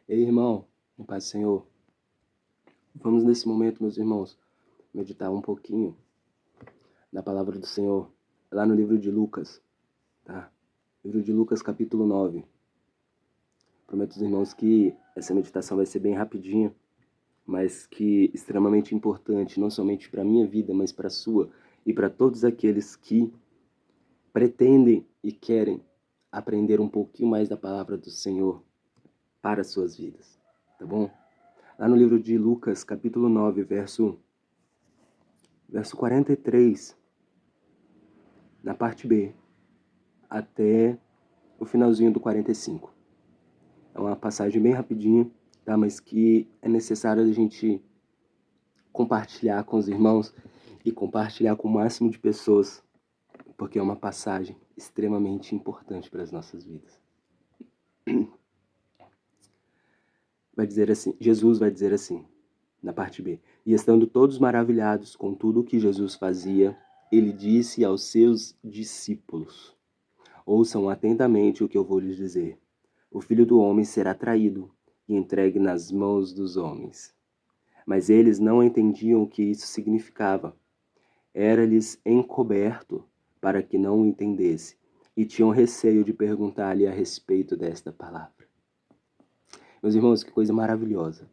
Ei, irmão, em paz do Senhor. Vamos nesse momento, meus irmãos, meditar um pouquinho da palavra do Senhor, lá no livro de Lucas, tá? Livro de Lucas, capítulo 9. Prometo aos irmãos que essa meditação vai ser bem rapidinha, mas que extremamente importante, não somente para a minha vida, mas para a sua e para todos aqueles que pretendem e querem aprender um pouquinho mais da palavra do Senhor para as suas vidas, tá bom? Lá no livro de Lucas, capítulo 9, verso 43, na parte B, até o finalzinho do 45. É uma passagem bem rapidinha, tá? Mas que é necessário a gente compartilhar com os irmãos e compartilhar com o máximo de pessoas, porque é uma passagem extremamente importante para as nossas vidas. Jesus vai dizer assim, na parte B: E estando todos maravilhados com tudo o que Jesus fazia, ele disse aos seus discípulos: Ouçam atentamente o que eu vou lhes dizer. O Filho do Homem será traído e entregue nas mãos dos homens. Mas eles não entendiam o que isso significava. Era-lhes encoberto para que não o entendesse, e tinham receio de perguntar-lhe a respeito desta palavra. Meus irmãos, que coisa maravilhosa.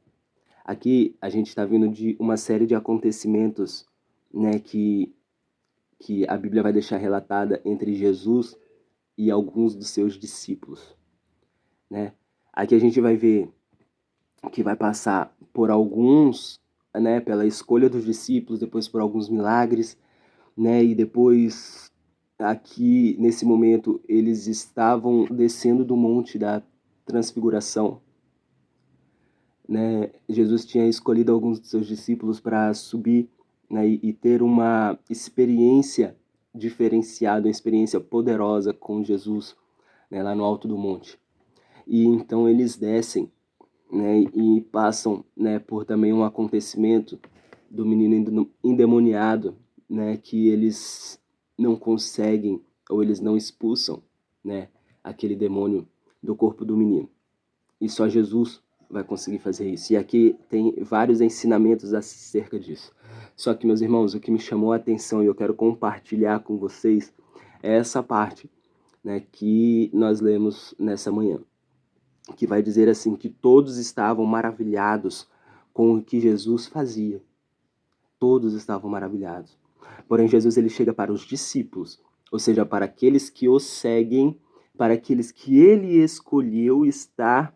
Aqui a gente está vindo de uma série de acontecimentos, né, que a Bíblia vai deixar relatada entre Jesus e alguns dos seus discípulos, né? Aqui a gente vai ver que vai passar por alguns, né, pela escolha dos discípulos, depois por alguns milagres, né, e depois aqui nesse momento eles estavam descendo do monte da transfiguração, né? Jesus tinha escolhido alguns de seus discípulos para subir, né, e ter uma experiência diferenciada, uma experiência poderosa com Jesus, né, lá no alto do monte. E então eles descem, né, e passam, né, por também um acontecimento do menino endemoniado, né, que eles não conseguem ou eles não expulsam, né, aquele demônio do corpo do menino. E só Jesus vai conseguir fazer isso. E aqui tem vários ensinamentos acerca disso. Só que, meus irmãos, o que me chamou a atenção e eu quero compartilhar com vocês é essa parte, né, que nós lemos nessa manhã, que vai dizer assim, que todos estavam maravilhados com o que Jesus fazia. Todos estavam maravilhados. Porém, Jesus ele chega para os discípulos, ou seja, para aqueles que o seguem, para aqueles que ele escolheu estar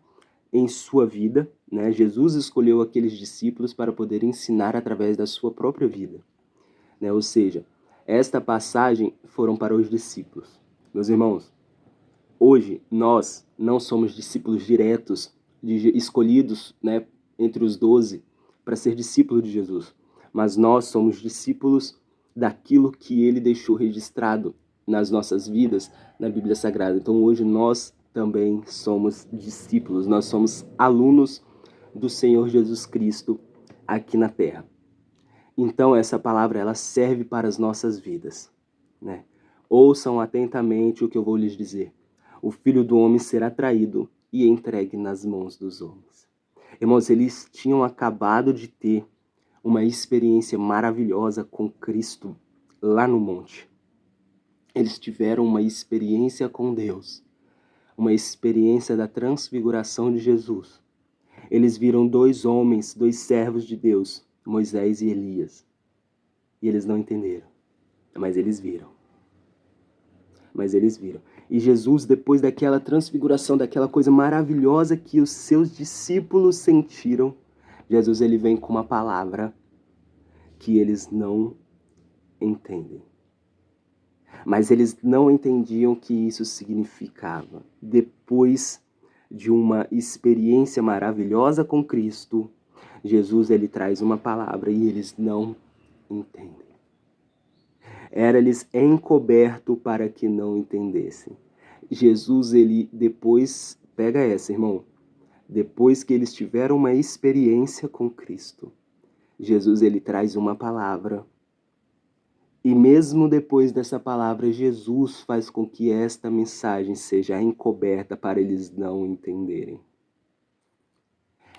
em sua vida, né? Jesus escolheu aqueles discípulos para poder ensinar através da sua própria vida, né? Ou seja, esta passagem foram para os discípulos. Meus irmãos, hoje nós não somos discípulos diretos, escolhidos, né, entre os 12 para ser discípulo de Jesus, mas nós somos discípulos daquilo que ele deixou registrado nas nossas vidas na Bíblia Sagrada. Então hoje nós também somos discípulos, nós somos alunos do Senhor Jesus Cristo aqui na Terra. Então essa palavra ela serve para as nossas vidas, né? Ouçam atentamente o que eu vou lhes dizer. O Filho do Homem será traído e entregue nas mãos dos homens. Irmãos, eles tinham acabado de ter uma experiência maravilhosa com Cristo lá no monte. Eles tiveram uma experiência com Deus, uma experiência da transfiguração de Jesus. Eles viram dois homens, dois servos de Deus, Moisés e Elias. E eles não entenderam, mas eles viram. E Jesus, depois daquela transfiguração, daquela coisa maravilhosa que os seus discípulos sentiram, Jesus ele vem com uma palavra que eles não entendem. Mas eles não entendiam o que isso significava. Depois de uma experiência maravilhosa com Cristo, Jesus ele traz uma palavra e eles não entendem. Era-lhes encoberto para que não entendessem. Jesus, ele depois, pega essa, irmão, depois que eles tiveram uma experiência com Cristo, Jesus, ele traz uma palavra. E mesmo depois dessa palavra, Jesus faz com que esta mensagem seja encoberta para eles não entenderem.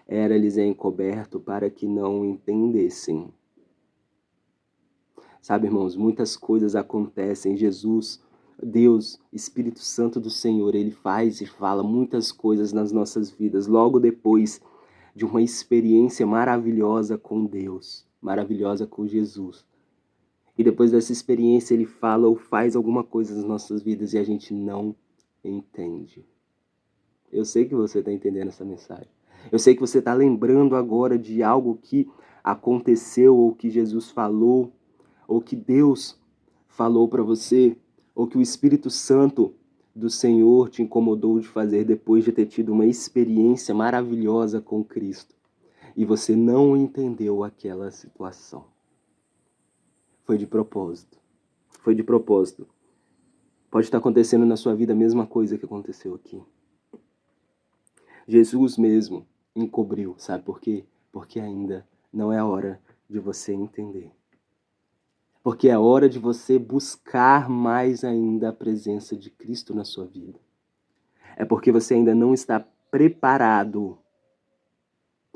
era-lhes encoberto para que não entendessem. Sabe, irmãos, muitas coisas acontecem. Jesus, Deus, Espírito Santo do Senhor, Ele faz e fala muitas coisas nas nossas vidas, logo depois de uma experiência maravilhosa com Deus, maravilhosa com Jesus. E depois dessa experiência Ele fala ou faz alguma coisa nas nossas vidas e a gente não entende. Eu sei que você está entendendo essa mensagem. Eu sei que você está lembrando agora de algo que aconteceu ou que Jesus falou, ou que Deus falou para você, ou que o Espírito Santo do Senhor te incomodou de fazer depois de ter tido uma experiência maravilhosa com Cristo. E você não entendeu aquela situação. Foi de propósito. Foi de propósito. Pode estar acontecendo na sua vida a mesma coisa que aconteceu aqui. Jesus mesmo encobriu, sabe por quê? Porque ainda não é a hora de você entender. Porque é hora de você buscar mais ainda a presença de Cristo na sua vida. É porque você ainda não está preparado.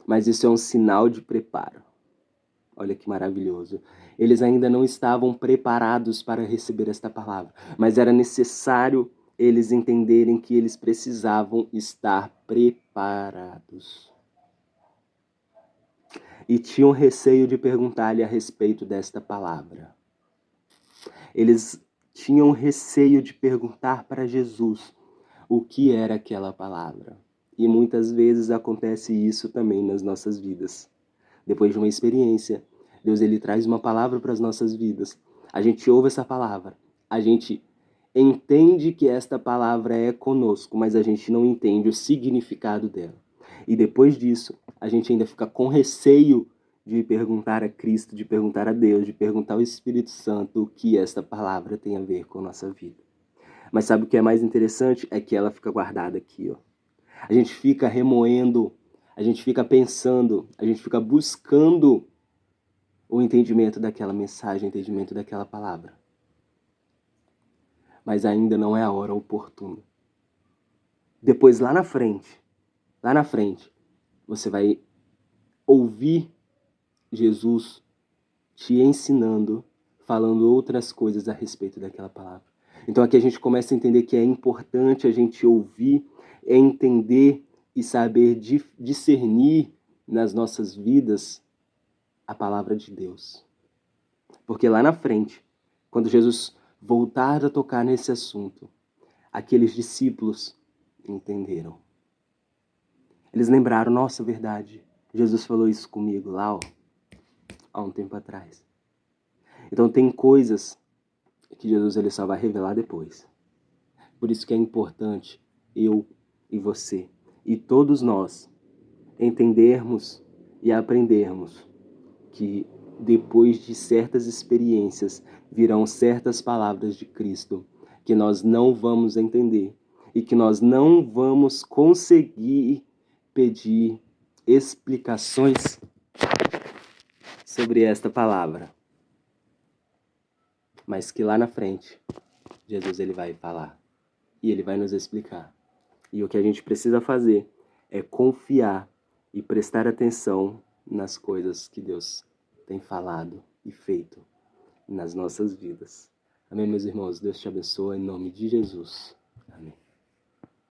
Mas isso é um sinal de preparo. Olha que maravilhoso. Eles ainda não estavam preparados para receber esta palavra, mas era necessário eles entenderem que eles precisavam estar preparados. E tinham receio de perguntar-lhe a respeito desta palavra. Eles tinham receio de perguntar para Jesus o que era aquela palavra. E muitas vezes acontece isso também nas nossas vidas. Depois de uma experiência, Deus ele traz uma palavra para as nossas vidas. A gente ouve essa palavra, a gente entende que esta palavra é conosco, mas a gente não entende o significado dela. E depois disso, a gente ainda fica com receio de perguntar a Cristo, de perguntar a Deus, de perguntar ao Espírito Santo o que esta palavra tem a ver com a nossa vida. Mas sabe o que é mais interessante? É que ela fica guardada aqui, ó. A gente fica remoendo, a gente fica pensando, a gente fica buscando o entendimento daquela mensagem, o entendimento daquela palavra. Mas ainda não é a hora oportuna. Depois, lá na frente, você vai ouvir Jesus te ensinando, falando outras coisas a respeito daquela palavra. Então aqui a gente começa a entender que é importante a gente ouvir, entender e saber discernir nas nossas vidas a palavra de Deus. Porque lá na frente, quando Jesus voltar a tocar nesse assunto, aqueles discípulos entenderam. Eles lembraram, nossa, verdade, Jesus falou isso comigo lá, ó, há um tempo atrás. Então tem coisas que Jesus ele só vai revelar depois. Por isso que é importante eu e você e todos nós entendermos e aprendermos que depois de certas experiências virão certas palavras de Cristo que nós não vamos entender e que nós não vamos conseguir pedir explicações sobre esta palavra. Mas que lá na frente, Jesus ele vai falar e ele vai nos explicar. E o que a gente precisa fazer é confiar e prestar atenção nas coisas que Deus tem falado e feito nas nossas vidas. Amém, meus irmãos? Deus te abençoe em nome de Jesus.